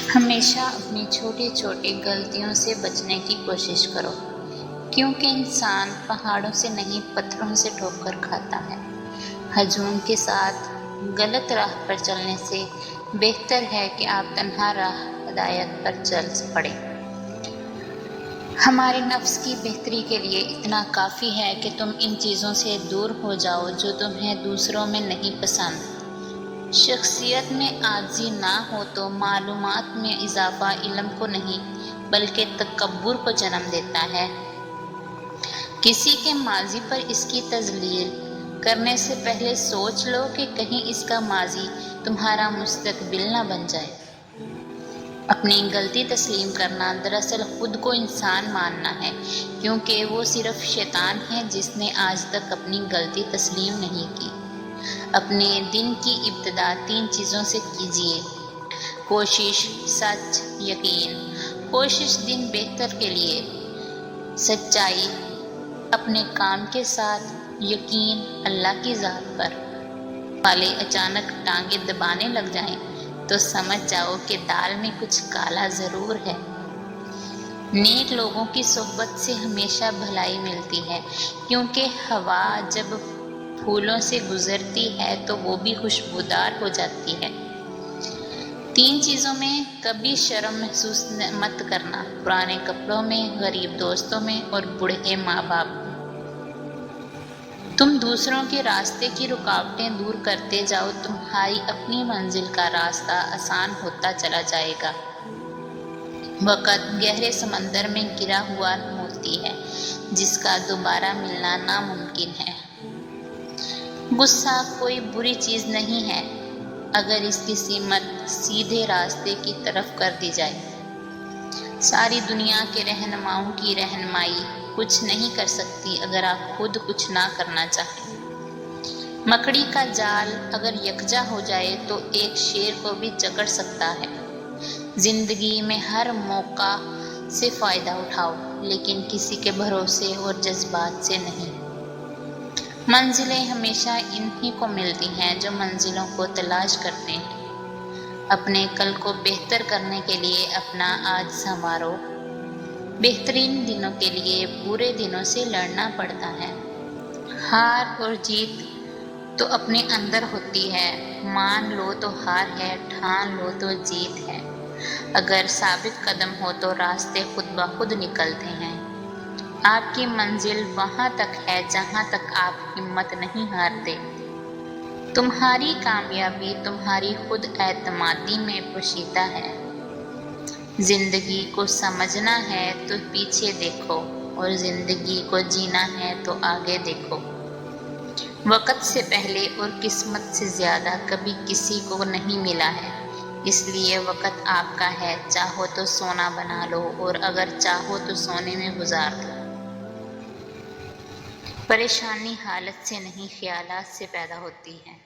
ہمیشہ اپنی چھوٹی چھوٹی غلطیوں سے بچنے کی کوشش کرو، کیونکہ انسان پہاڑوں سے نہیں پتھروں سے ٹھوکر کھاتا ہے۔ ہجوم کے ساتھ غلط راہ پر چلنے سے بہتر ہے کہ آپ تنہا راہ ہدایت پر چل پڑیں۔ ہمارے نفس کی بہتری کے لیے اتنا کافی ہے کہ تم ان چیزوں سے دور ہو جاؤ جو تمہیں دوسروں میں نہیں پسند۔ شخصیت میں عاجزی نہ ہو تو معلومات میں اضافہ علم کو نہیں بلکہ تکبر کو جنم دیتا ہے۔ کسی کے ماضی پر اس کی تذلیل کرنے سے پہلے سوچ لو کہ کہیں اس کا ماضی تمہارا مستقبل نہ بن جائے۔ اپنی غلطی تسلیم کرنا دراصل خود کو انسان ماننا ہے، کیونکہ وہ صرف شیطان ہے جس نے آج تک اپنی غلطی تسلیم نہیں کی۔ اپنے دن کی ابتدا 3 چیزوں سے کیجیے: کوشش، سچ، یقین۔ کوشش دن بہتر کے لیے، سچائی اپنے کام کے ساتھ، یقین اللہ کی ذات پر۔ والے اچانک ٹانگیں دبانے لگ جائیں تو سمجھ جاؤ کہ دال میں کچھ کالا ضرور ہے۔ نیک لوگوں کی صحبت سے ہمیشہ بھلائی ملتی ہے، کیونکہ ہوا جب پھولوں سے گزرتی ہے تو وہ بھی خوشبودار ہو جاتی ہے۔ 3 چیزوں میں کبھی شرم محسوس مت کرنا: پرانے کپڑوں میں، غریب دوستوں میں اور بوڑھے ماں باپ میں۔ تم دوسروں کے راستے کی رکاوٹیں دور کرتے جاؤ، تمہاری اپنی منزل کا راستہ آسان ہوتا چلا جائے گا۔ وقت گہرے سمندر میں گرا ہوا موتی ہے جس کا دوبارہ ملنا ناممکن ہے۔ غصہ کوئی بری چیز نہیں ہے اگر اس کی سمت سیدھے راستے کی طرف کر دی جائے۔ ساری دنیا کے رہنماؤں کی رہنمائی کچھ نہیں کر سکتی اگر آپ خود کچھ نہ کرنا چاہیں۔ مکڑی کا جال اگر یکجا ہو جائے تو ایک شیر کو بھی جکڑ سکتا ہے۔ زندگی میں ہر موقع سے فائدہ اٹھاؤ، لیکن کسی کے بھروسے اور جذبات سے نہیں۔ منزلیں ہمیشہ انہی کو ملتی ہیں جو منزلوں کو تلاش کرتے ہیں۔ اپنے کل کو بہتر کرنے کے لیے اپنا آج سنوارو۔ بہترین دنوں کے لیے برے دنوں سے لڑنا پڑتا ہے۔ ہار اور جیت تو اپنے اندر ہوتی ہے۔ مان لو تو ہار ہے، ٹھان لو تو جیت ہے۔ اگر ثابت قدم ہو تو راستے خود بخود نکلتے ہیں۔ آپ کی منزل وہاں تک ہے جہاں تک آپ ہمت نہیں ہارتے۔ تمہاری کامیابی تمہاری خود اعتمادی میں پوشیدہ ہے۔ زندگی کو سمجھنا ہے تو پیچھے دیکھو، اور زندگی کو جینا ہے تو آگے دیکھو۔ وقت سے پہلے اور قسمت سے زیادہ کبھی کسی کو نہیں ملا ہے، اس لیے وقت آپ کا ہے۔ چاہو تو سونا بنا لو، اور اگر چاہو تو سونے میں گزار دو۔ پریشانی حالت سے نہیں خیالات سے پیدا ہوتی ہے۔